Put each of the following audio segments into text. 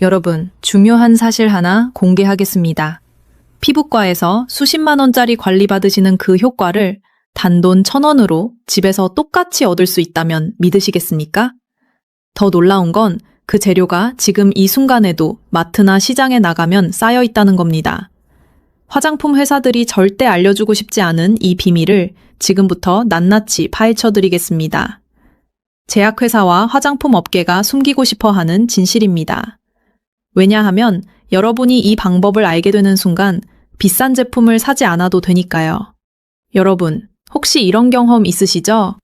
여러분, 중요한 사실 하나 공개하겠습니다. 피부과에서 수십만 원짜리 관리 받으시는 그 효과를 단돈 1,000원으로 집에서 똑같이 얻을 수 있다면 믿으시겠습니까? 더 놀라운 건 그 재료가 지금 이 순간에도 마트나 시장에 나가면 쌓여 있다는 겁니다. 화장품 회사들이 절대 알려주고 싶지 않은 이 비밀을 지금부터 낱낱이 파헤쳐 드리겠습니다. 제약회사와 화장품 업계가 숨기고 싶어 하는 진실입니다. 왜냐하면 여러분이 이 방법을 알게 되는 순간 비싼 제품을 사지 않아도 되니까요. 여러분, 혹시 이런 경험 있으시죠?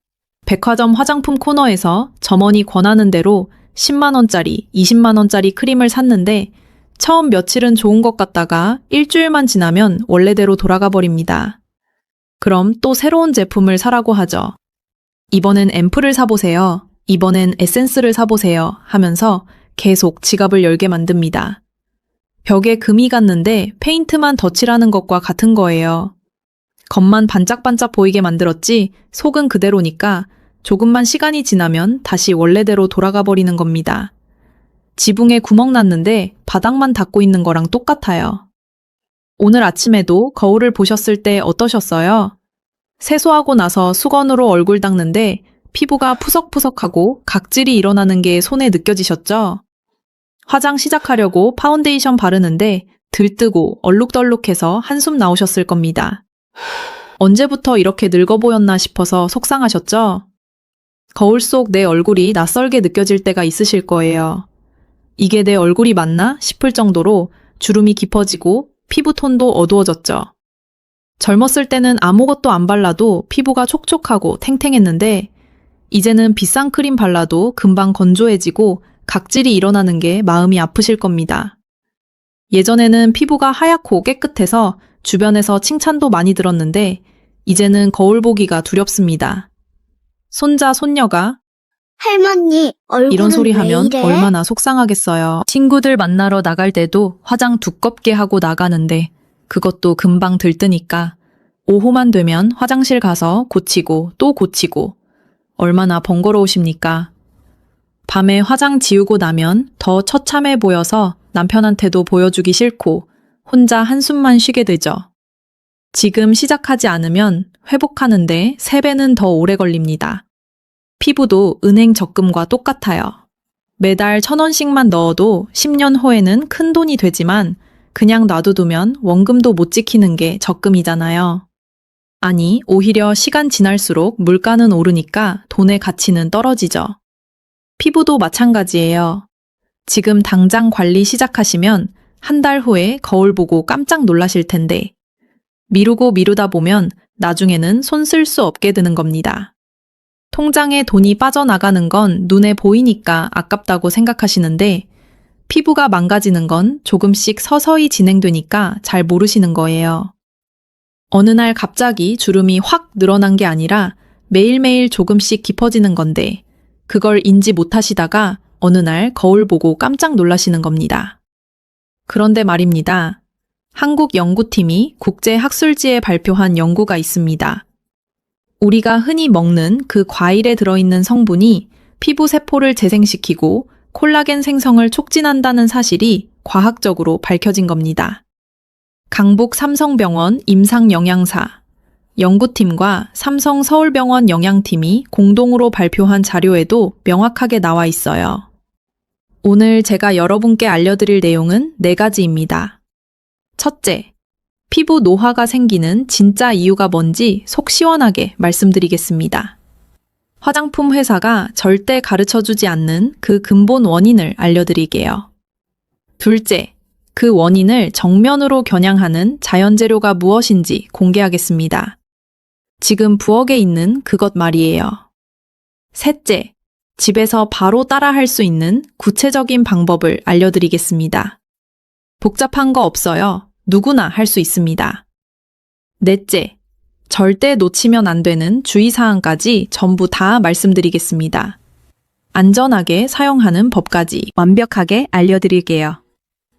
백화점 화장품 코너에서 점원이 권하는 대로 10만 원짜리, 20만 원짜리 크림을 샀는데 처음 며칠은 좋은 것 같다가 일주일만 지나면 원래대로 돌아가 버립니다. 그럼 또 새로운 제품을 사라고 하죠. 이번엔 앰플을 사보세요. 이번엔 에센스를 사보세요. 하면서 계속 지갑을 열게 만듭니다. 벽에 금이 갔는데 페인트만 덧칠하는 것과 같은 거예요. 겉만 반짝반짝 보이게 만들었지 속은 그대로니까 조금만 시간이 지나면 다시 원래대로 돌아가 버리는 겁니다. 지붕에 구멍 났는데 바닥만 닦고 있는 거랑 똑같아요. 오늘 아침에도 거울을 보셨을 때 어떠셨어요? 세수하고 나서 수건으로 얼굴 닦는데 피부가 푸석푸석하고 각질이 일어나는 게 손에 느껴지셨죠? 화장 시작하려고 파운데이션 바르는데 들뜨고 얼룩덜룩해서 한숨 나오셨을 겁니다. 언제부터 이렇게 늙어 보였나 싶어서 속상하셨죠? 거울 속 내 얼굴이 낯설게 느껴질 때가 있으실 거예요. 이게 내 얼굴이 맞나 싶을 정도로 주름이 깊어지고 피부톤도 어두워졌죠. 젊었을 때는 아무것도 안 발라도 피부가 촉촉하고 탱탱했는데 이제는 비싼 크림 발라도 금방 건조해지고 각질이 일어나는 게 마음이 아프실 겁니다. 예전에는 피부가 하얗고 깨끗해서 주변에서 칭찬도 많이 들었는데 이제는 거울 보기가 두렵습니다. 손자, 손녀가 할머니, 얼굴은 이런 소리 왜 하면 이래? 얼마나 속상하겠어요. 친구들 만나러 나갈 때도 화장 두껍게 하고 나가는데 그것도 금방 들뜨니까 오후만 되면 화장실 가서 고치고 또 고치고 얼마나 번거로우십니까? 밤에 화장 지우고 나면 더 처참해 보여서 남편한테도 보여주기 싫고 혼자 한숨만 쉬게 되죠. 지금 시작하지 않으면 회복하는데 3배는 더 오래 걸립니다. 피부도 은행 적금과 똑같아요. 매달 1,000원씩만 넣어도 10년 후에는 큰 돈이 되지만 그냥 놔두두면 원금도 못 지키는 게 적금이잖아요. 아니, 오히려 시간 지날수록 물가는 오르니까 돈의 가치는 떨어지죠. 피부도 마찬가지예요. 지금 당장 관리 시작하시면 한 달 후에 거울 보고 깜짝 놀라실 텐데 미루고 미루다 보면 나중에는 손 쓸 수 없게 되는 겁니다. 통장에 돈이 빠져나가는 건 눈에 보이니까 아깝다고 생각하시는데 피부가 망가지는 건 조금씩 서서히 진행되니까 잘 모르시는 거예요. 어느 날 갑자기 주름이 확 늘어난 게 아니라 매일매일 조금씩 깊어지는 건데 그걸 인지 못하시다가 어느 날 거울 보고 깜짝 놀라시는 겁니다. 그런데 말입니다. 한국 연구팀이 국제학술지에 발표한 연구가 있습니다. 우리가 흔히 먹는 그 과일에 들어있는 성분이 피부 세포를 재생시키고 콜라겐 생성을 촉진한다는 사실이 과학적으로 밝혀진 겁니다. 강북 삼성병원 임상영양사, 연구팀과 삼성 서울병원 영양팀이 공동으로 발표한 자료에도 명확하게 나와 있어요. 오늘 제가 여러분께 알려드릴 내용은 4가지입니다. 첫째, 피부 노화가 생기는 진짜 이유가 뭔지 속 시원하게 말씀드리겠습니다. 화장품 회사가 절대 가르쳐주지 않는 그 근본 원인을 알려드릴게요. 둘째, 그 원인을 정면으로 겨냥하는 자연재료가 무엇인지 공개하겠습니다. 지금 부엌에 있는 그것 말이에요. 셋째, 집에서 바로 따라할 수 있는 구체적인 방법을 알려드리겠습니다. 복잡한 거 없어요. 누구나 할 수 있습니다. 넷째, 절대 놓치면 안 되는 주의사항까지 전부 다 말씀드리겠습니다. 안전하게 사용하는 법까지 완벽하게 알려드릴게요.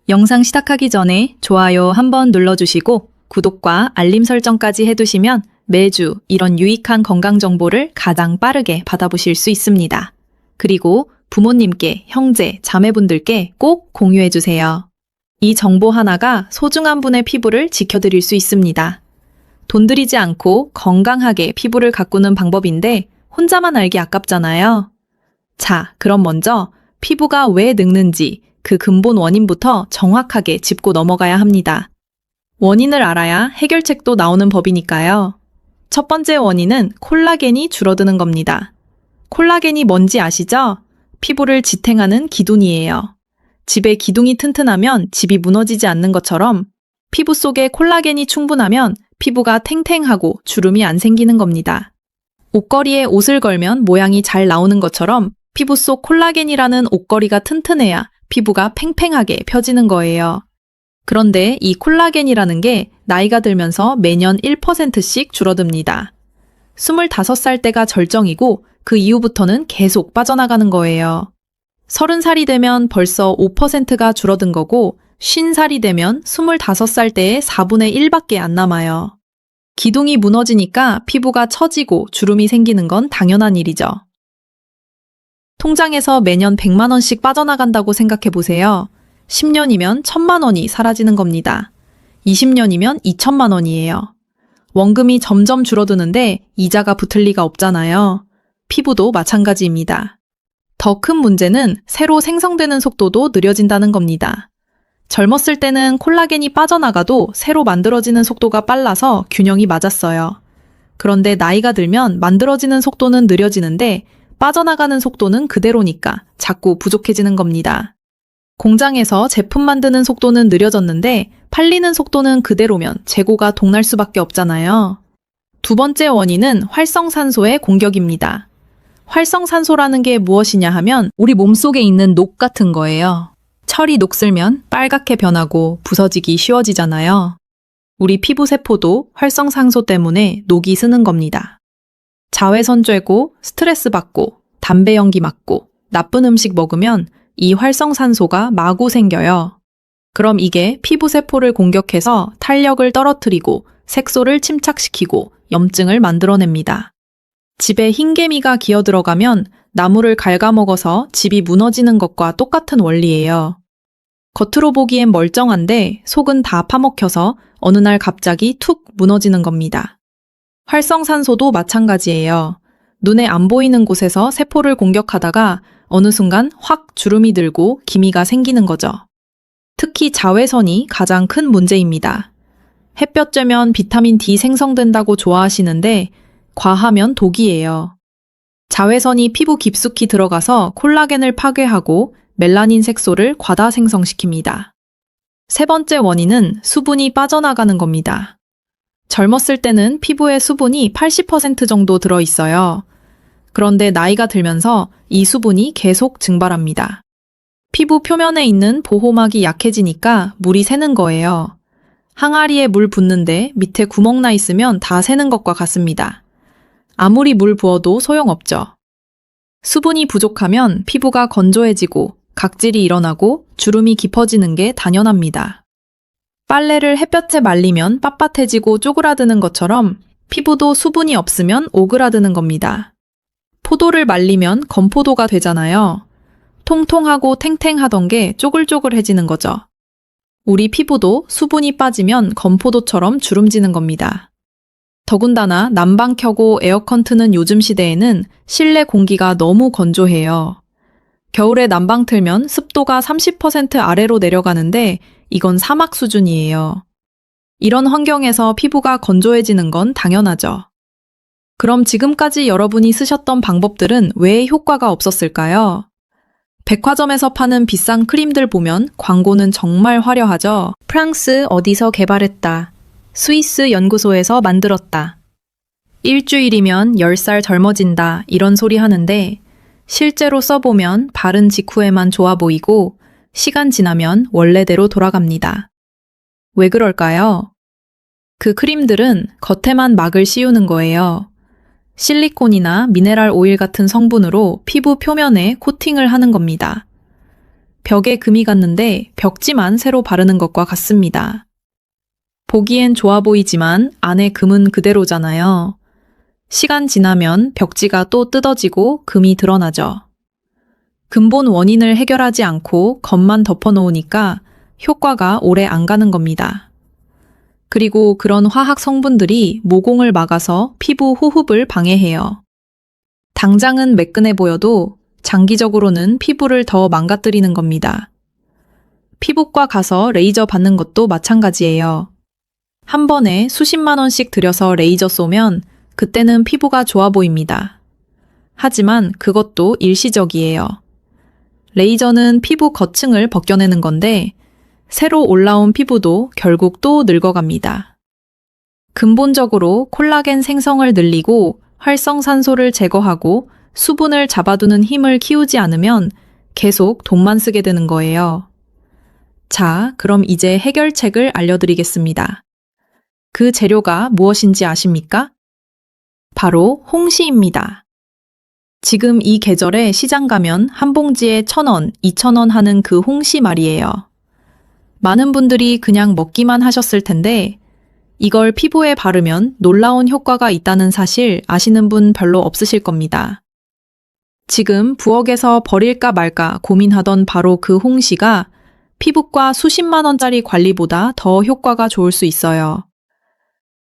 영상 시작하기 전에 좋아요 한번 눌러주시고 구독과 알림 설정까지 해두시면 매주 이런 유익한 건강 정보를 가장 빠르게 받아보실 수 있습니다. 그리고 부모님께, 형제, 자매분들께 꼭 공유해주세요. 이 정보 하나가 소중한 분의 피부를 지켜드릴 수 있습니다. 돈 들이지 않고 건강하게 피부를 가꾸는 방법인데 혼자만 알기 아깝잖아요. 자, 그럼 먼저 피부가 왜 늙는지 그 근본 원인부터 정확하게 짚고 넘어가야 합니다. 원인을 알아야 해결책도 나오는 법이니까요. 첫 번째 원인은 콜라겐이 줄어드는 겁니다. 콜라겐이 뭔지 아시죠? 피부를 지탱하는 기둥이에요. 집에 기둥이 튼튼하면 집이 무너지지 않는 것처럼 피부 속에 콜라겐이 충분하면 피부가 탱탱하고 주름이 안 생기는 겁니다. 옷걸이에 옷을 걸면 모양이 잘 나오는 것처럼 피부 속 콜라겐이라는 옷걸이가 튼튼해야 피부가 팽팽하게 펴지는 거예요. 그런데 이 콜라겐이라는 게 나이가 들면서 매년 1%씩 줄어듭니다. 25살 때가 절정이고 그 이후부터는 계속 빠져나가는 거예요. 30살이 되면 벌써 5%가 줄어든 거고 50살이 되면 25살 때의 4분의 1밖에 안 남아요. 기둥이 무너지니까 피부가 처지고 주름이 생기는 건 당연한 일이죠. 통장에서 매년 100만 원씩 빠져나간다고 생각해 보세요. 10년이면 1000만 원이 사라지는 겁니다. 20년이면 2000만 원이에요. 원금이 점점 줄어드는데 이자가 붙을 리가 없잖아요. 피부도 마찬가지입니다. 더 큰 문제는 새로 생성되는 속도도 느려진다는 겁니다. 젊었을 때는 콜라겐이 빠져나가도 새로 만들어지는 속도가 빨라서 균형이 맞았어요. 그런데 나이가 들면 만들어지는 속도는 느려지는데 빠져나가는 속도는 그대로니까 자꾸 부족해지는 겁니다. 공장에서 제품 만드는 속도는 느려졌는데 팔리는 속도는 그대로면 재고가 동날 수밖에 없잖아요. 두 번째 원인은 활성산소의 공격입니다. 활성산소라는 게 무엇이냐 하면 우리 몸속에 있는 녹 같은 거예요. 철이 녹슬면 빨갛게 변하고 부서지기 쉬워지잖아요. 우리 피부 세포도 활성산소 때문에 녹이 스는 겁니다. 자외선 쬐고 스트레스 받고 담배 연기 맡고 나쁜 음식 먹으면 이 활성산소가 마구 생겨요. 그럼 이게 피부 세포를 공격해서 탄력을 떨어뜨리고 색소를 침착시키고 염증을 만들어냅니다. 집에 흰개미가 기어들어가면 나무를 갉아먹어서 집이 무너지는 것과 똑같은 원리예요. 겉으로 보기엔 멀쩡한데 속은 다 파먹혀서 어느 날 갑자기 툭 무너지는 겁니다. 활성산소도 마찬가지예요. 눈에 안 보이는 곳에서 세포를 공격하다가 어느 순간 확 주름이 들고 기미가 생기는 거죠. 특히 자외선이 가장 큰 문제입니다. 햇볕 쬐면 비타민 D 생성된다고 좋아하시는데 과하면 독이에요. 자외선이 피부 깊숙이 들어가서 콜라겐을 파괴하고 멜라닌 색소를 과다 생성시킵니다. 세 번째 원인은 수분이 빠져나가는 겁니다. 젊었을 때는 피부에 수분이 80% 정도 들어있어요. 그런데 나이가 들면서 이 수분이 계속 증발합니다. 피부 표면에 있는 보호막이 약해지니까 물이 새는 거예요. 항아리에 물 붓는데 밑에 구멍 나 있으면 다 새는 것과 같습니다. 아무리 물 부어도 소용없죠. 수분이 부족하면 피부가 건조해지고 각질이 일어나고 주름이 깊어지는 게 당연합니다. 빨래를 햇볕에 말리면 빳빳해지고 쪼그라드는 것처럼 피부도 수분이 없으면 오그라드는 겁니다. 포도를 말리면 건포도가 되잖아요. 통통하고 탱탱하던 게 쪼글쪼글해지는 거죠. 우리 피부도 수분이 빠지면 건포도처럼 주름지는 겁니다. 더군다나 난방 켜고 에어컨 트는 요즘 시대에는 실내 공기가 너무 건조해요. 겨울에 난방 틀면 습도가 30% 아래로 내려가는데 이건 사막 수준이에요. 이런 환경에서 피부가 건조해지는 건 당연하죠. 그럼 지금까지 여러분이 쓰셨던 방법들은 왜 효과가 없었을까요? 백화점에서 파는 비싼 크림들 보면 광고는 정말 화려하죠. 프랑스 어디서 개발했다. 스위스 연구소에서 만들었다. 일주일이면 10살 젊어진다 이런 소리 하는데 실제로 써보면 바른 직후에만 좋아 보이고 시간 지나면 원래대로 돌아갑니다. 왜 그럴까요? 그 크림들은 겉에만 막을 씌우는 거예요. 실리콘이나 미네랄 오일 같은 성분으로 피부 표면에 코팅을 하는 겁니다. 벽에 금이 갔는데 벽지만 새로 바르는 것과 같습니다. 보기엔 좋아 보이지만 안에 금은 그대로잖아요. 시간 지나면 벽지가 또 뜯어지고 금이 드러나죠. 근본 원인을 해결하지 않고 겉만 덮어놓으니까 효과가 오래 안 가는 겁니다. 그리고 그런 화학 성분들이 모공을 막아서 피부 호흡을 방해해요. 당장은 매끈해 보여도 장기적으로는 피부를 더 망가뜨리는 겁니다. 피부과 가서 레이저 받는 것도 마찬가지예요. 한 번에 수십만 원씩 들여서 레이저 쏘면 그때는 피부가 좋아 보입니다. 하지만 그것도 일시적이에요. 레이저는 피부 겉층을 벗겨내는 건데 새로 올라온 피부도 결국 또 늙어갑니다. 근본적으로 콜라겐 생성을 늘리고 활성산소를 제거하고 수분을 잡아두는 힘을 키우지 않으면 계속 돈만 쓰게 되는 거예요. 자, 그럼 이제 해결책을 알려드리겠습니다. 그 재료가 무엇인지 아십니까? 바로 홍시입니다. 지금 이 계절에 시장 가면 한 봉지에 1,000원, 2,000원 하는 그 홍시 말이에요. 많은 분들이 그냥 먹기만 하셨을 텐데 이걸 피부에 바르면 놀라운 효과가 있다는 사실 아시는 분 별로 없으실 겁니다. 지금 부엌에서 버릴까 말까 고민하던 바로 그 홍시가 피부과 수십만 원짜리 관리보다 더 효과가 좋을 수 있어요.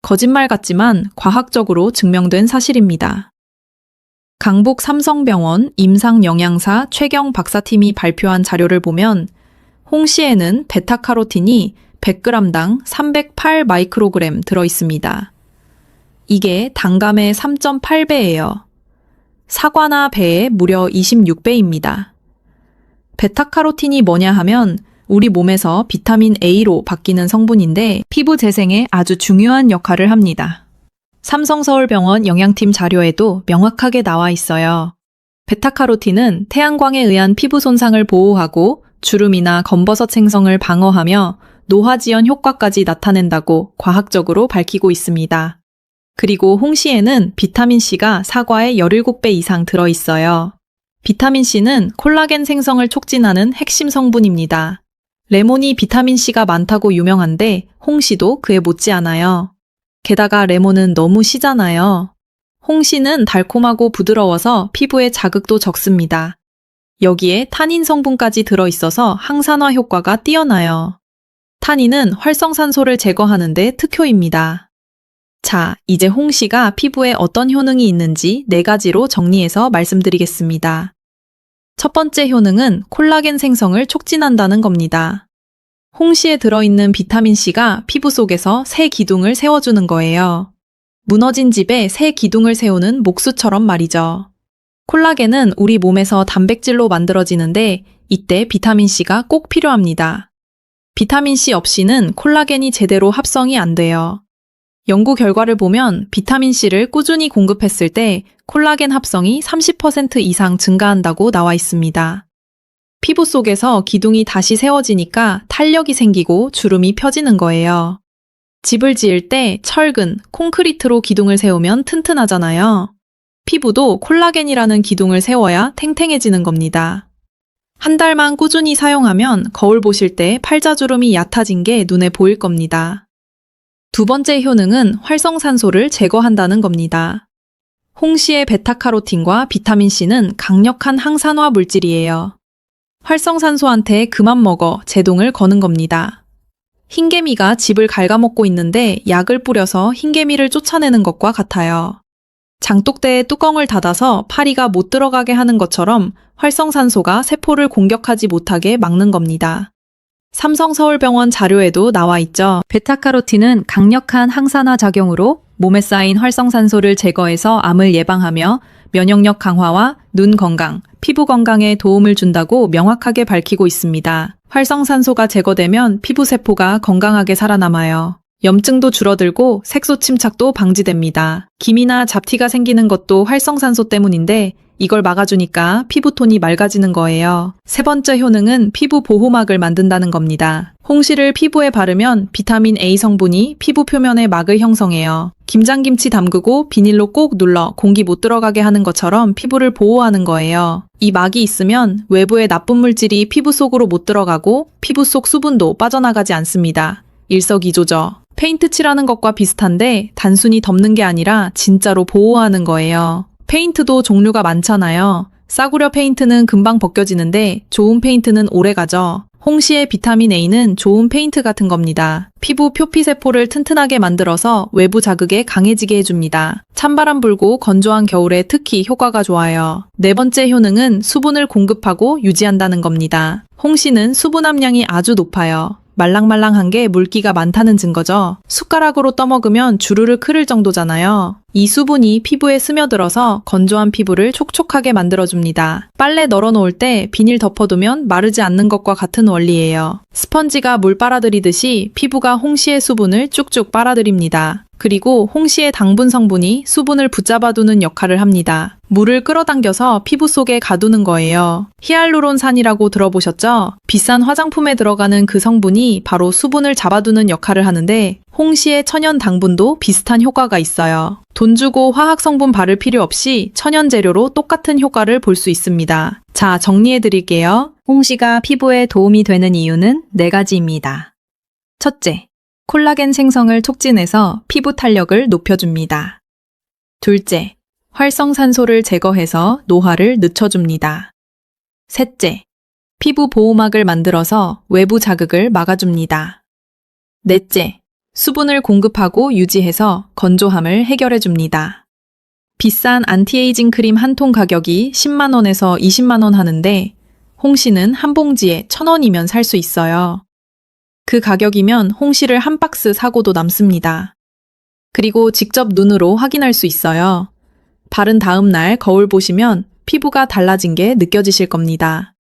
거짓말 같지만 과학적으로 증명된 사실입니다. 강북 삼성병원 임상영양사 최경 박사팀이 발표한 자료를 보면 홍시에는 베타카로틴이 100g당 308 마이크로그램 들어있습니다. 이게 단감의 3.8배예요. 사과나 배의 무려 26배입니다. 베타카로틴이 뭐냐 하면 우리 몸에서 비타민 A로 바뀌는 성분인데 피부 재생에 아주 중요한 역할을 합니다. 삼성서울병원 영양팀 자료에도 명확하게 나와 있어요. 베타카로틴은 태양광에 의한 피부 손상을 보호하고 주름이나 검버섯 생성을 방어하며 노화지연 효과까지 나타낸다고 과학적으로 밝히고 있습니다. 그리고 홍시에는 비타민C가 사과의 17배 이상 들어있어요. 비타민C는 콜라겐 생성을 촉진하는 핵심 성분입니다. 레몬이 비타민C가 많다고 유명한데 홍시도 그에 못지않아요. 게다가 레몬은 너무 시잖아요. 홍시는 달콤하고 부드러워서 피부에 자극도 적습니다. 여기에 타닌 성분까지 들어있어서 항산화 효과가 뛰어나요. 타닌은 활성산소를 제거하는 데 특효입니다. 자, 이제 홍시가 피부에 어떤 효능이 있는지 4가지로 정리해서 말씀드리겠습니다. 첫 번째 효능은 콜라겐 생성을 촉진한다는 겁니다. 홍시에 들어있는 비타민C가 피부 속에서 새 기둥을 세워주는 거예요. 무너진 집에 새 기둥을 세우는 목수처럼 말이죠. 콜라겐은 우리 몸에서 단백질로 만들어지는데 이때 비타민C가 꼭 필요합니다. 비타민C 없이는 콜라겐이 제대로 합성이 안 돼요. 연구 결과를 보면 비타민C를 꾸준히 공급했을 때 콜라겐 합성이 30% 이상 증가한다고 나와 있습니다. 피부 속에서 기둥이 다시 세워지니까 탄력이 생기고 주름이 펴지는 거예요. 집을 지을 때 철근, 콘크리트로 기둥을 세우면 튼튼하잖아요. 피부도 콜라겐이라는 기둥을 세워야 탱탱해지는 겁니다. 한 달만 꾸준히 사용하면 거울 보실 때 팔자주름이 얕아진 게 눈에 보일 겁니다. 두 번째 효능은 활성산소를 제거한다는 겁니다. 홍시의 베타카로틴과 비타민C는 강력한 항산화 물질이에요. 활성산소한테 그만 먹어 제동을 거는 겁니다. 흰개미가 집을 갉아먹고 있는데 약을 뿌려서 흰개미를 쫓아내는 것과 같아요. 장독대에 뚜껑을 닫아서 파리가 못 들어가게 하는 것처럼 활성산소가 세포를 공격하지 못하게 막는 겁니다. 삼성서울병원 자료에도 나와 있죠. 베타카로틴은 강력한 항산화 작용으로 몸에 쌓인 활성산소를 제거해서 암을 예방하며 면역력 강화와 눈 건강, 피부 건강에 도움을 준다고 명확하게 밝히고 있습니다. 활성산소가 제거되면 피부세포가 건강하게 살아남아요. 염증도 줄어들고 색소 침착도 방지됩니다. 기미나 잡티가 생기는 것도 활성산소 때문인데 이걸 막아주니까 피부톤이 맑아지는 거예요. 세 번째 효능은 피부 보호막을 만든다는 겁니다. 홍시를 피부에 바르면 비타민 A 성분이 피부 표면에 막을 형성해요. 김장김치 담그고 비닐로 꼭 눌러 공기 못 들어가게 하는 것처럼 피부를 보호하는 거예요. 이 막이 있으면 외부의 나쁜 물질이 피부 속으로 못 들어가고 피부 속 수분도 빠져나가지 않습니다. 일석이조죠. 페인트 칠하는 것과 비슷한데 단순히 덮는 게 아니라 진짜로 보호하는 거예요. 페인트도 종류가 많잖아요. 싸구려 페인트는 금방 벗겨지는데 좋은 페인트는 오래가죠. 홍시의 비타민 A는 좋은 페인트 같은 겁니다. 피부 표피세포를 튼튼하게 만들어서 외부 자극에 강해지게 해줍니다. 찬바람 불고 건조한 겨울에 특히 효과가 좋아요. 네 번째 효능은 수분을 공급하고 유지한다는 겁니다. 홍시는 수분 함량이 아주 높아요. 말랑말랑한 게 물기가 많다는 증거죠. 숟가락으로 떠먹으면 주르르 흐를 정도잖아요. 이 수분이 피부에 스며들어서 건조한 피부를 촉촉하게 만들어줍니다. 빨래 널어놓을 때 비닐 덮어두면 마르지 않는 것과 같은 원리예요. 스펀지가 물 빨아들이듯이 피부가 홍시의 수분을 쭉쭉 빨아들입니다. 그리고 홍시의 당분 성분이 수분을 붙잡아두는 역할을 합니다. 물을 끌어당겨서 피부 속에 가두는 거예요. 히알루론산이라고 들어보셨죠? 비싼 화장품에 들어가는 그 성분이 바로 수분을 잡아두는 역할을 하는데 홍시의 천연 당분도 비슷한 효과가 있어요. 돈 주고 화학 성분 바를 필요 없이 천연 재료로 똑같은 효과를 볼 수 있습니다. 자, 정리해 드릴게요. 홍시가 피부에 도움이 되는 이유는 4가지입니다. 첫째, 콜라겐 생성을 촉진해서 피부 탄력을 높여줍니다. 둘째, 활성산소를 제거해서 노화를 늦춰줍니다. 셋째, 피부 보호막을 만들어서 외부 자극을 막아줍니다. 넷째, 수분을 공급하고 유지해서 건조함을 해결해줍니다. 비싼 안티에이징 크림 한 통 가격이 10만 원에서 20만 원 하는데 홍시는 한 봉지에 1,000원이면 살 수 있어요. 그 가격이면 홍시를 한 박스 사고도 남습니다. 그리고 직접 눈으로 확인할 수 있어요. 바른 다음 날 거울 보시면 피부가 달라진 게 느껴지실 겁니다.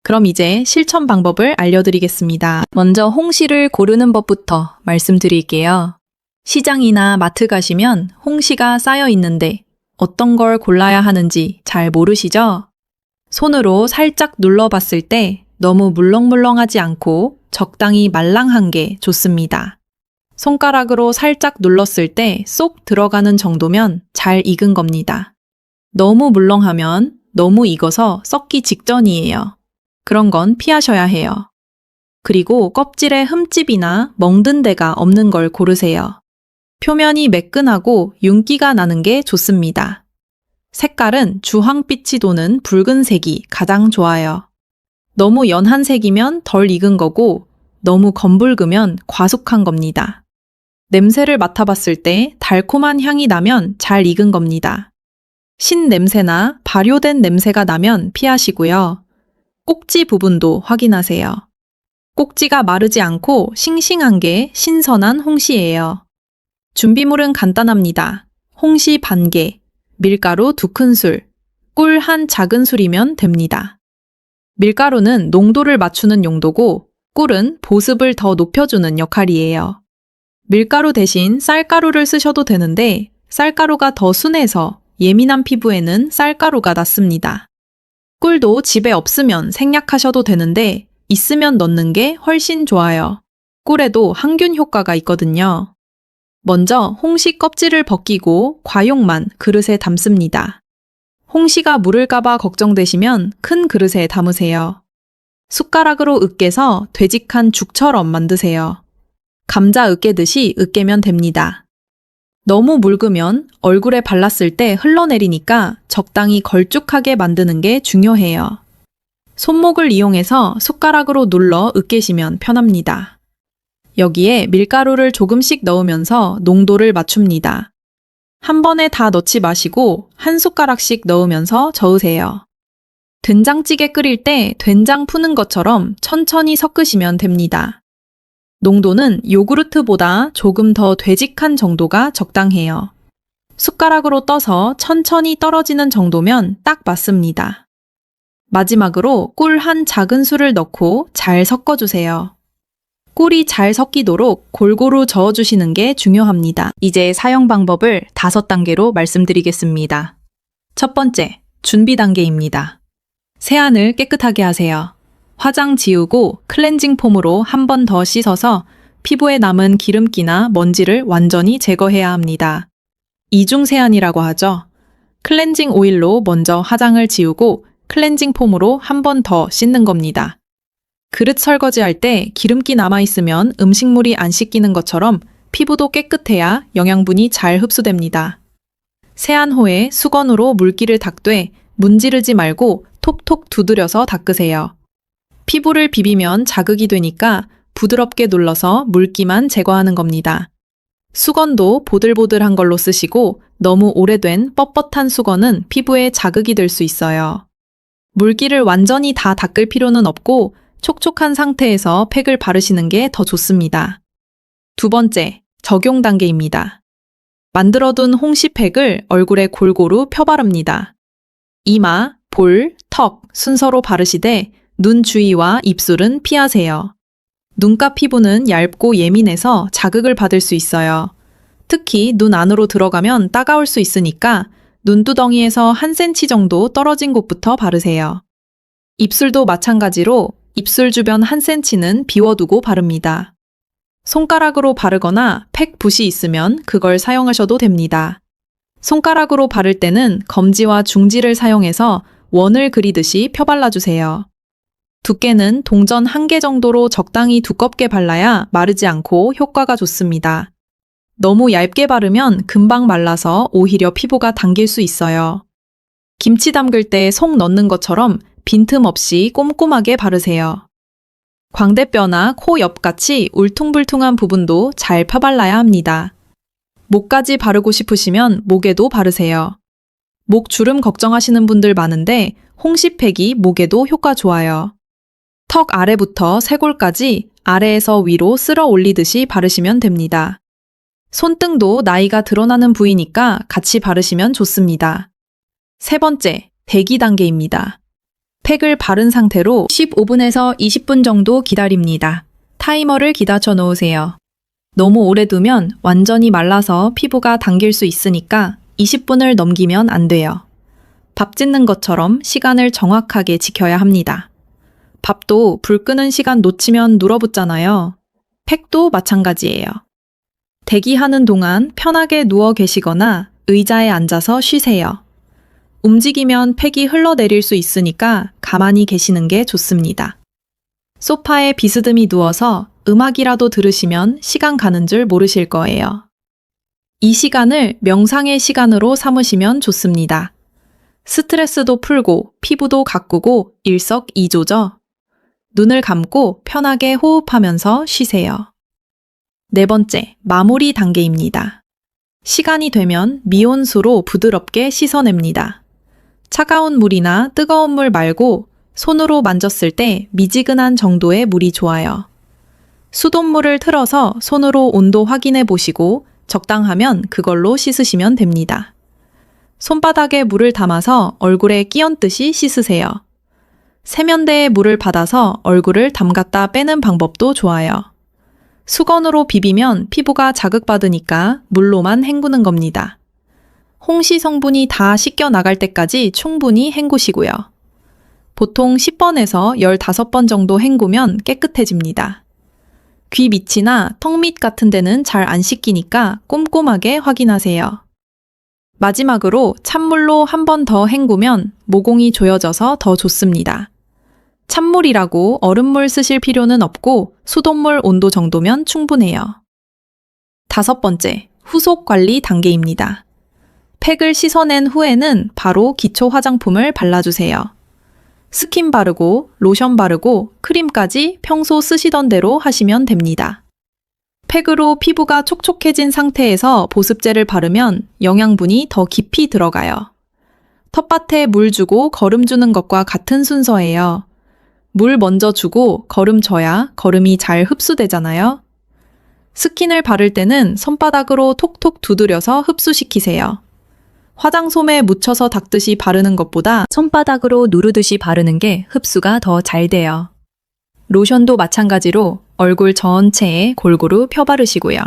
그럼 이제 실천 방법을 알려드리겠습니다. 먼저 홍시를 고르는 법부터 말씀드릴게요. 시장이나 마트 가시면 홍시가 쌓여 있는데 어떤 걸 골라야 하는지 잘 모르시죠? 손으로 살짝 눌러봤을 때 너무 물렁물렁하지 않고 적당히 말랑한 게 좋습니다. 손가락으로 살짝 눌렀을 때 쏙 들어가는 정도면 잘 익은 겁니다. 너무 물렁하면 너무 익어서 썩기 직전이에요. 그런 건 피하셔야 해요. 그리고 껍질에 흠집이나 멍든 데가 없는 걸 고르세요. 표면이 매끈하고 윤기가 나는 게 좋습니다. 색깔은 주황빛이 도는 붉은색이 가장 좋아요. 너무 연한 색이면 덜 익은 거고 너무 검붉으면 과숙한 겁니다. 냄새를 맡아봤을 때 달콤한 향이 나면 잘 익은 겁니다. 신 냄새나 발효된 냄새가 나면 피하시고요. 꼭지 부분도 확인하세요. 꼭지가 마르지 않고 싱싱한 게 신선한 홍시예요. 준비물은 간단합니다. 홍시 반 개, 밀가루 2큰술, 꿀 한 작은술이면 됩니다. 밀가루는 농도를 맞추는 용도고 꿀은 보습을 더 높여주는 역할이에요. 밀가루 대신 쌀가루를 쓰셔도 되는데 쌀가루가 더 순해서 예민한 피부에는 쌀가루가 낫습니다. 꿀도 집에 없으면 생략하셔도 되는데 있으면 넣는 게 훨씬 좋아요. 꿀에도 항균 효과가 있거든요. 먼저 홍시 껍질을 벗기고 과용만 그릇에 담습니다. 홍시가 무를까봐 걱정되시면 큰 그릇에 담으세요. 숟가락으로 으깨서 되직한 죽처럼 만드세요. 감자 으깨듯이 으깨면 됩니다. 너무 묽으면 얼굴에 발랐을 때 흘러내리니까 적당히 걸쭉하게 만드는 게 중요해요. 손목을 이용해서 숟가락으로 눌러 으깨시면 편합니다. 여기에 밀가루를 조금씩 넣으면서 농도를 맞춥니다. 한 번에 다 넣지 마시고 한 숟가락씩 넣으면서 저으세요. 된장찌개 끓일 때 된장 푸는 것처럼 천천히 섞으시면 됩니다. 농도는 요구르트보다 조금 더 되직한 정도가 적당해요. 숟가락으로 떠서 천천히 떨어지는 정도면 딱 맞습니다. 마지막으로 꿀 한 작은술을 넣고 잘 섞어주세요. 꿀이 잘 섞이도록 골고루 저어주시는 게 중요합니다. 이제 사용 방법을 5단계로 말씀드리겠습니다. 첫 번째, 준비 단계입니다. 세안을 깨끗하게 하세요. 화장 지우고 클렌징 폼으로 한 번 더 씻어서 피부에 남은 기름기나 먼지를 완전히 제거해야 합니다. 이중 세안이라고 하죠. 클렌징 오일로 먼저 화장을 지우고 클렌징 폼으로 한 번 더 씻는 겁니다. 그릇 설거지할 때 기름기 남아있으면 음식물이 안 씻기는 것처럼 피부도 깨끗해야 영양분이 잘 흡수됩니다. 세안 후에 수건으로 물기를 닦되 문지르지 말고 톡톡 두드려서 닦으세요. 피부를 비비면 자극이 되니까 부드럽게 눌러서 물기만 제거하는 겁니다. 수건도 보들보들한 걸로 쓰시고 너무 오래된 뻣뻣한 수건은 피부에 자극이 될 수 있어요. 물기를 완전히 다 닦을 필요는 없고 촉촉한 상태에서 팩을 바르시는 게 더 좋습니다. 두 번째, 적용 단계입니다. 만들어둔 홍시팩을 얼굴에 골고루 펴바릅니다. 이마, 볼, 턱 순서로 바르시되 눈 주위와 입술은 피하세요. 눈가 피부는 얇고 예민해서 자극을 받을 수 있어요. 특히 눈 안으로 들어가면 따가울 수 있으니까 눈두덩이에서 1cm 정도 떨어진 곳부터 바르세요. 입술도 마찬가지로 입술 주변 1cm는 비워두고 바릅니다. 손가락으로 바르거나 팩 붓이 있으면 그걸 사용하셔도 됩니다. 손가락으로 바를 때는 검지와 중지를 사용해서 원을 그리듯이 펴발라주세요. 두께는 동전 1개 정도로 적당히 두껍게 발라야 마르지 않고 효과가 좋습니다. 너무 얇게 바르면 금방 말라서 오히려 피부가 당길 수 있어요. 김치 담글 때 속 넣는 것처럼 빈틈 없이 꼼꼼하게 바르세요. 광대뼈나 코 옆같이 울퉁불퉁한 부분도 잘 펴발라야 합니다. 목까지 바르고 싶으시면 목에도 바르세요. 목 주름 걱정하시는 분들 많은데 홍시팩이 목에도 효과 좋아요. 턱 아래부터 쇄골까지 아래에서 위로 쓸어 올리듯이 바르시면 됩니다. 손등도 나이가 드러나는 부위니까 같이 바르시면 좋습니다. 세 번째, 대기 단계입니다. 팩을 바른 상태로 15분에서 20분 정도 기다립니다. 타이머를 기다쳐 놓으세요. 너무 오래 두면 완전히 말라서 피부가 당길 수 있으니까 20분을 넘기면 안 돼요. 밥 짓는 것처럼 시간을 정확하게 지켜야 합니다. 밥도 불 끄는 시간 놓치면 눌어붙잖아요. 팩도 마찬가지예요. 대기하는 동안 편하게 누워 계시거나 의자에 앉아서 쉬세요. 움직이면 팩이 흘러내릴 수 있으니까 가만히 계시는 게 좋습니다. 소파에 비스듬히 누워서 음악이라도 들으시면 시간 가는 줄 모르실 거예요. 이 시간을 명상의 시간으로 삼으시면 좋습니다. 스트레스도 풀고 피부도 가꾸고 일석이조죠. 눈을 감고 편하게 호흡하면서 쉬세요. 네 번째, 마무리 단계입니다. 시간이 되면 미온수로 부드럽게 씻어냅니다. 차가운 물이나 뜨거운 물 말고 손으로 만졌을 때 미지근한 정도의 물이 좋아요. 수돗물을 틀어서 손으로 온도 확인해 보시고 적당하면 그걸로 씻으시면 됩니다. 손바닥에 물을 담아서 얼굴에 끼얹듯이 씻으세요. 세면대에 물을 받아서 얼굴을 담갔다 빼는 방법도 좋아요. 수건으로 비비면 피부가 자극받으니까 물로만 헹구는 겁니다. 홍시 성분이 다 씻겨 나갈 때까지 충분히 헹구시고요. 보통 10번에서 15번 정도 헹구면 깨끗해집니다. 귀 밑이나 턱 밑 같은 데는 잘 안 씻기니까 꼼꼼하게 확인하세요. 마지막으로 찬물로 한 번 더 헹구면 모공이 조여져서 더 좋습니다. 찬물이라고 얼음물 쓰실 필요는 없고 수돗물 온도 정도면 충분해요. 다섯 번째, 후속 관리 단계입니다. 팩을 씻어낸 후에는 바로 기초 화장품을 발라주세요. 스킨 바르고 로션 바르고 크림까지 평소 쓰시던 대로 하시면 됩니다. 팩으로 피부가 촉촉해진 상태에서 보습제를 바르면 영양분이 더 깊이 들어가요. 텃밭에 물 주고 거름 주는 것과 같은 순서예요. 물 먼저 주고 거름 줘야 거름이 잘 흡수되잖아요. 스킨을 바를 때는 손바닥으로 톡톡 두드려서 흡수시키세요. 화장솜에 묻혀서 닦듯이 바르는 것보다 손바닥으로 누르듯이 바르는 게 흡수가 더 잘 돼요. 로션도 마찬가지로 얼굴 전체에 골고루 펴바르시고요.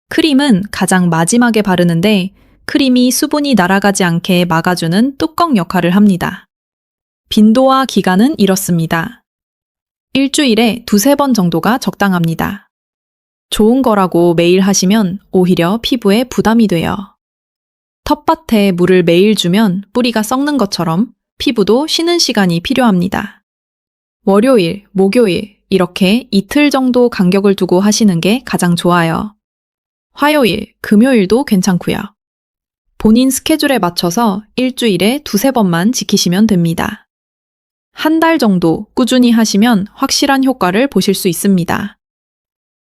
크림은 가장 마지막에 바르는데 크림이 수분이 날아가지 않게 막아주는 뚜껑 역할을 합니다. 빈도와 기간은 이렇습니다. 일주일에 2-3번 정도가 적당합니다. 좋은 거라고 매일 하시면 오히려 피부에 부담이 돼요. 텃밭에 물을 매일 주면 뿌리가 썩는 것처럼 피부도 쉬는 시간이 필요합니다. 월요일, 목요일 이렇게 이틀 정도 간격을 두고 하시는 게 가장 좋아요. 화요일, 금요일도 괜찮고요. 본인 스케줄에 맞춰서 일주일에 두세 번만 지키시면 됩니다. 한 달 정도 꾸준히 하시면 확실한 효과를 보실 수 있습니다.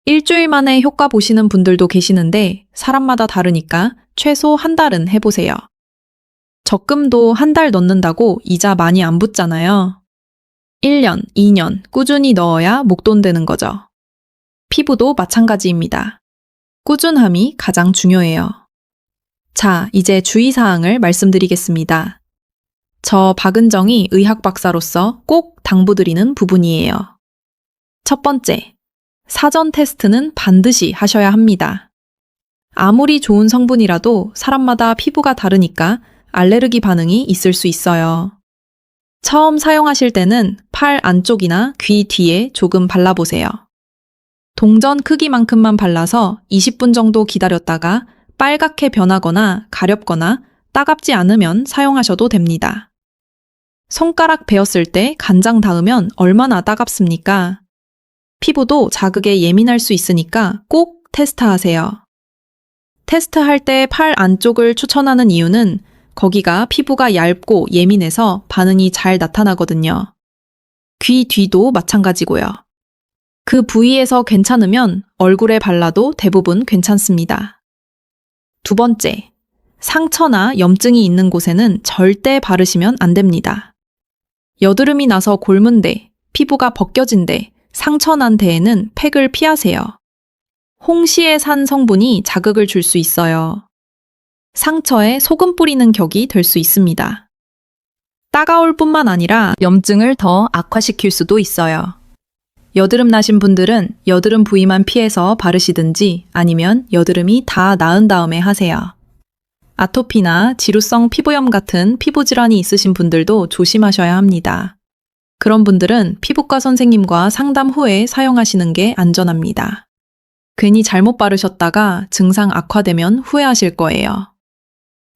일주일 만에 효과 보시는 분들도 계시는데 사람마다 다르니까 최소 한 달은 해보세요. 적금도 한 달 넣는다고 이자 많이 안 붙잖아요. 1년, 2년 꾸준히 넣어야 목돈 되는 거죠. 피부도 마찬가지입니다. 꾸준함이 가장 중요해요. 자, 이제 주의사항을 말씀드리겠습니다. 저 박은정이 의학 박사로서 꼭 당부드리는 부분이에요. 첫 번째, 사전 테스트는 반드시 하셔야 합니다. 아무리 좋은 성분이라도 사람마다 피부가 다르니까 알레르기 반응이 있을 수 있어요. 처음 사용하실 때는 팔 안쪽이나 귀 뒤에 조금 발라보세요. 동전 크기만큼만 발라서 20분 정도 기다렸다가 빨갛게 변하거나 가렵거나 따갑지 않으면 사용하셔도 됩니다. 손가락 베었을 때 간장 닿으면 얼마나 따갑습니까? 피부도 자극에 예민할 수 있으니까 꼭 테스트하세요. 테스트할 때 팔 안쪽을 추천하는 이유는 거기가 피부가 얇고 예민해서 반응이 잘 나타나거든요. 귀 뒤도 마찬가지고요. 그 부위에서 괜찮으면 얼굴에 발라도 대부분 괜찮습니다. 두 번째, 상처나 염증이 있는 곳에는 절대 바르시면 안 됩니다. 여드름이 나서 골문 데, 피부가 벗겨진 데, 상처 난 데에는 팩을 피하세요. 홍시의 산 성분이 자극을 줄 수 있어요. 상처에 소금 뿌리는 격이 될 수 있습니다. 따가울 뿐만 아니라 염증을 더 악화시킬 수도 있어요. 여드름 나신 분들은 여드름 부위만 피해서 바르시든지 아니면 여드름이 다 나은 다음에 하세요. 아토피나 지루성 피부염 같은 피부 질환이 있으신 분들도 조심하셔야 합니다. 그런 분들은 피부과 선생님과 상담 후에 사용하시는 게 안전합니다. 괜히 잘못 바르셨다가 증상 악화되면 후회하실 거예요.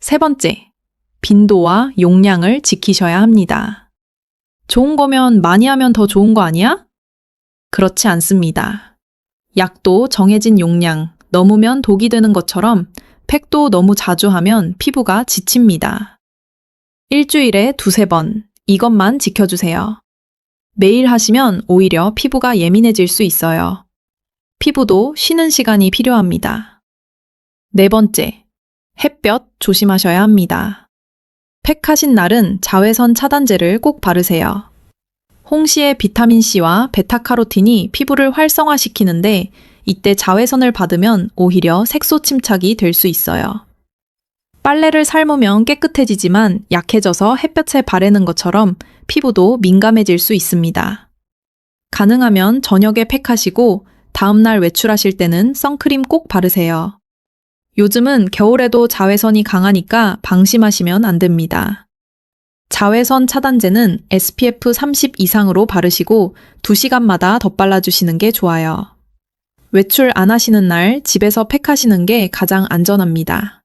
세 번째, 빈도와 용량을 지키셔야 합니다. 좋은 거면 많이 하면 더 좋은 거 아니야? 그렇지 않습니다. 약도 정해진 용량, 넘으면 독이 되는 것처럼 팩도 너무 자주 하면 피부가 지칩니다. 일주일에 두세 번, 이것만 지켜주세요. 매일 하시면 오히려 피부가 예민해질 수 있어요. 피부도 쉬는 시간이 필요합니다. 네 번째, 햇볕 조심하셔야 합니다. 팩하신 날은 자외선 차단제를 꼭 바르세요. 홍시의 비타민C와 베타카로틴이 피부를 활성화시키는데 이때 자외선을 받으면 오히려 색소 침착이 될 수 있어요. 빨래를 삶으면 깨끗해지지만 약해져서 햇볕에 바르는 것처럼 피부도 민감해질 수 있습니다. 가능하면 저녁에 팩하시고 다음날 외출하실 때는 선크림 꼭 바르세요. 요즘은 겨울에도 자외선이 강하니까 방심하시면 안 됩니다. 자외선 차단제는 SPF 30 이상으로 바르시고 2시간마다 덧발라주시는 게 좋아요. 외출 안 하시는 날 집에서 팩하시는 게 가장 안전합니다.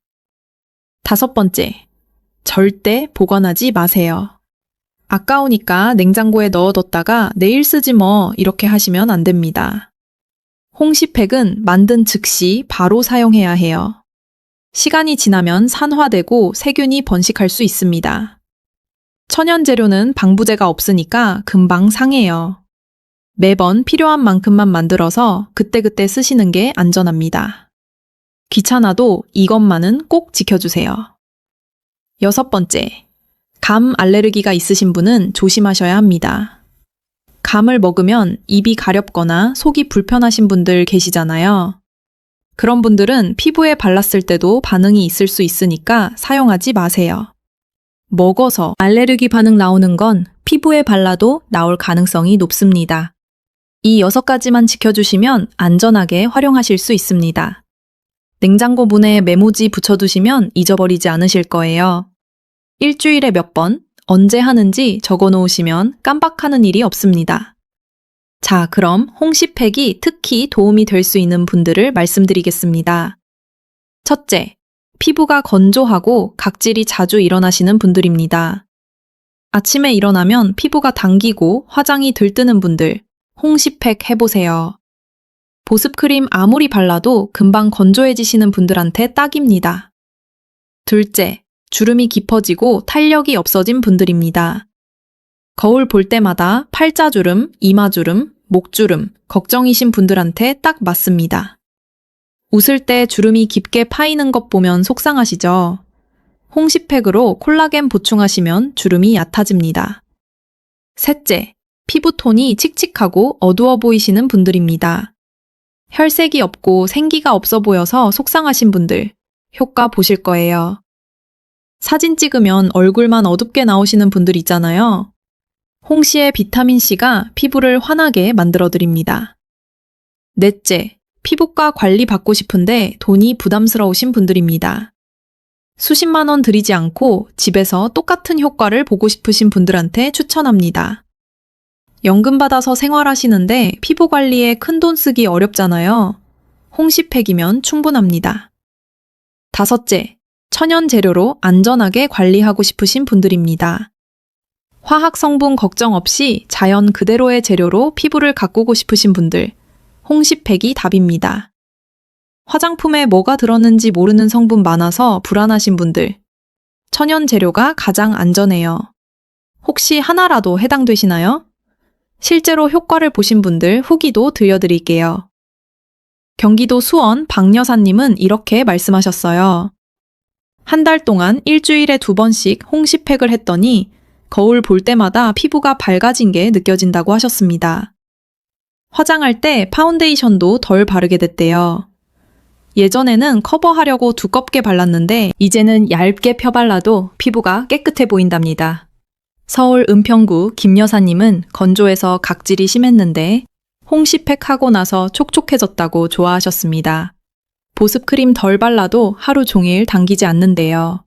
다섯 번째, 절대 보관하지 마세요. 아까우니까 냉장고에 넣어뒀다가 내일 쓰지 뭐 이렇게 하시면 안 됩니다. 홍시팩은 만든 즉시 바로 사용해야 해요. 시간이 지나면 산화되고 세균이 번식할 수 있습니다. 천연 재료는 방부제가 없으니까 금방 상해요. 매번 필요한 만큼만 만들어서 그때그때 쓰시는 게 안전합니다. 귀찮아도 이것만은 꼭 지켜주세요. 여섯 번째, 감 알레르기가 있으신 분은 조심하셔야 합니다. 감을 먹으면 입이 가렵거나 속이 불편하신 분들 계시잖아요. 그런 분들은 피부에 발랐을 때도 반응이 있을 수 있으니까 사용하지 마세요. 먹어서 알레르기 반응 나오는 건 피부에 발라도 나올 가능성이 높습니다. 이 6가지만 지켜주시면 안전하게 활용하실 수 있습니다. 냉장고 문에 메모지 붙여두시면 잊어버리지 않으실 거예요. 일주일에 몇 번, 언제 하는지 적어 놓으시면 깜빡하는 일이 없습니다. 자, 그럼 홍시팩이 특히 도움이 될 수 있는 분들을 말씀드리겠습니다. 첫째, 피부가 건조하고 각질이 자주 일어나시는 분들입니다. 아침에 일어나면 피부가 당기고 화장이 들뜨는 분들, 홍시팩 해보세요. 보습크림 아무리 발라도 금방 건조해지시는 분들한테 딱입니다. 둘째, 주름이 깊어지고 탄력이 없어진 분들입니다. 거울 볼 때마다 팔자주름, 이마주름, 목주름, 걱정이신 분들한테 딱 맞습니다. 웃을 때 주름이 깊게 파이는 것 보면 속상하시죠? 홍시팩으로 콜라겐 보충하시면 주름이 얕아집니다. 셋째, 피부톤이 칙칙하고 어두워 보이시는 분들입니다. 혈색이 없고 생기가 없어 보여서 속상하신 분들, 효과 보실 거예요. 사진 찍으면 얼굴만 어둡게 나오시는 분들 있잖아요. 홍시의 비타민C가 피부를 환하게 만들어드립니다. 넷째, 피부과 관리 받고 싶은데 돈이 부담스러우신 분들입니다. 수십만 원 들이지 않고 집에서 똑같은 효과를 보고 싶으신 분들한테 추천합니다. 연금 받아서 생활하시는데 피부 관리에 큰돈 쓰기 어렵잖아요. 홍시팩이면 충분합니다. 다섯째, 천연 재료로 안전하게 관리하고 싶으신 분들입니다. 화학 성분 걱정 없이 자연 그대로의 재료로 피부를 가꾸고 싶으신 분들, 홍시팩이 답입니다. 화장품에 뭐가 들었는지 모르는 성분 많아서 불안하신 분들, 천연 재료가 가장 안전해요. 혹시 하나라도 해당되시나요? 실제로 효과를 보신 분들 후기도 들려드릴게요. 경기도 수원 박여사님은 이렇게 말씀하셨어요. 한 달 동안 일주일에 2번씩 홍시팩을 했더니 거울 볼 때마다 피부가 밝아진 게 느껴진다고 하셨습니다. 화장할 때 파운데이션도 덜 바르게 됐대요. 예전에는 커버하려고 두껍게 발랐는데 이제는 얇게 펴발라도 피부가 깨끗해 보인답니다. 서울 은평구 김여사님은 건조해서 각질이 심했는데 홍시팩 하고 나서 촉촉해졌다고 좋아하셨습니다. 보습크림 덜 발라도 하루 종일 당기지 않는데요.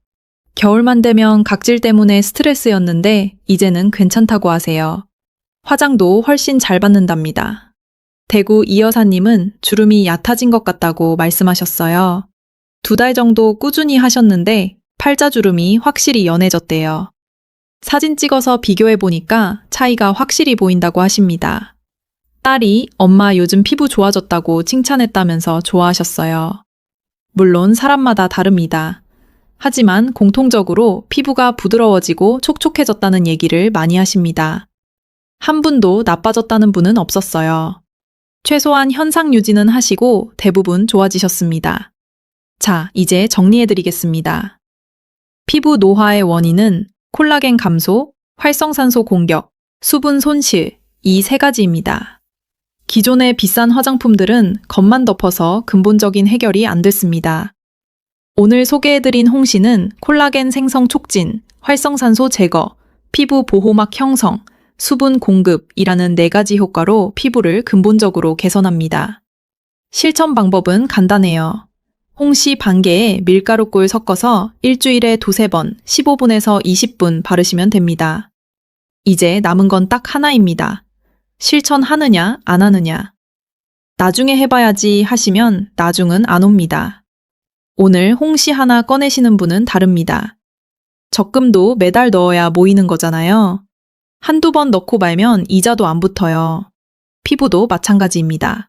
겨울만 되면 각질 때문에 스트레스였는데 이제는 괜찮다고 하세요. 화장도 훨씬 잘 받는답니다. 대구 이여사님은 주름이 얕아진 것 같다고 말씀하셨어요. 2달 정도 꾸준히 하셨는데 팔자주름이 확실히 연해졌대요. 사진 찍어서 비교해보니까 차이가 확실히 보인다고 하십니다. 딸이 엄마 요즘 피부 좋아졌다고 칭찬했다면서 좋아하셨어요. 물론 사람마다 다릅니다. 하지만 공통적으로 피부가 부드러워지고 촉촉해졌다는 얘기를 많이 하십니다. 한 분도 나빠졌다는 분은 없었어요. 최소한 현상 유지는 하시고 대부분 좋아지셨습니다. 자, 이제 정리해드리겠습니다. 피부 노화의 원인은 콜라겐 감소, 활성산소 공격, 수분 손실, 이 3가지입니다. 기존의 비싼 화장품들은 겉만 덮어서 근본적인 해결이 안 됐습니다. 오늘 소개해드린 홍시는 콜라겐 생성 촉진, 활성산소 제거, 피부 보호막 형성, 수분 공급이라는 4가지 효과로 피부를 근본적으로 개선합니다. 실천 방법은 간단해요. 홍시 반개에 밀가루꿀 섞어서 일주일에 2-3번 15분에서 20분 바르시면 됩니다. 이제 남은 건 딱 하나입니다. 실천하느냐 안 하느냐. 나중에 해봐야지 하시면 나중은 안 옵니다. 오늘 홍시 하나 꺼내시는 분은 다릅니다. 적금도 매달 넣어야 모이는 거잖아요. 한두 번 넣고 말면 이자도 안 붙어요. 피부도 마찬가지입니다.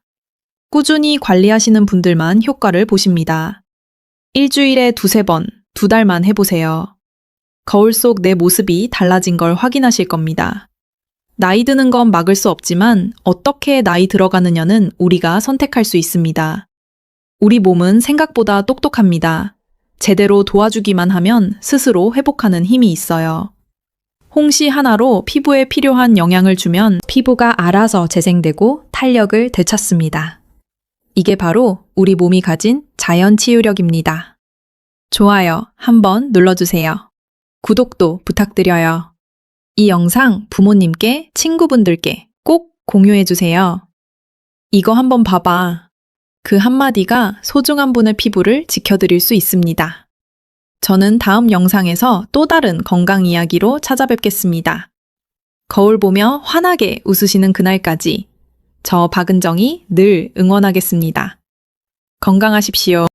꾸준히 관리하시는 분들만 효과를 보십니다. 일주일에 2-3번, 2달만 해보세요. 거울 속 내 모습이 달라진 걸 확인하실 겁니다. 나이 드는 건 막을 수 없지만 어떻게 나이 들어가느냐는 우리가 선택할 수 있습니다. 우리 몸은 생각보다 똑똑합니다. 제대로 도와주기만 하면 스스로 회복하는 힘이 있어요. 홍시 하나로 피부에 필요한 영양을 주면 피부가 알아서 재생되고 탄력을 되찾습니다. 이게 바로 우리 몸이 가진 자연 치유력입니다. 좋아요 한번 눌러주세요. 구독도 부탁드려요. 이 영상 부모님께, 친구분들께 꼭 공유해주세요. 이거 한번 봐봐. 그 한마디가 소중한 분의 피부를 지켜드릴 수 있습니다. 저는 다음 영상에서 또 다른 건강 이야기로 찾아뵙겠습니다. 거울 보며 환하게 웃으시는 그날까지 저 박은정이 늘 응원하겠습니다. 건강하십시오.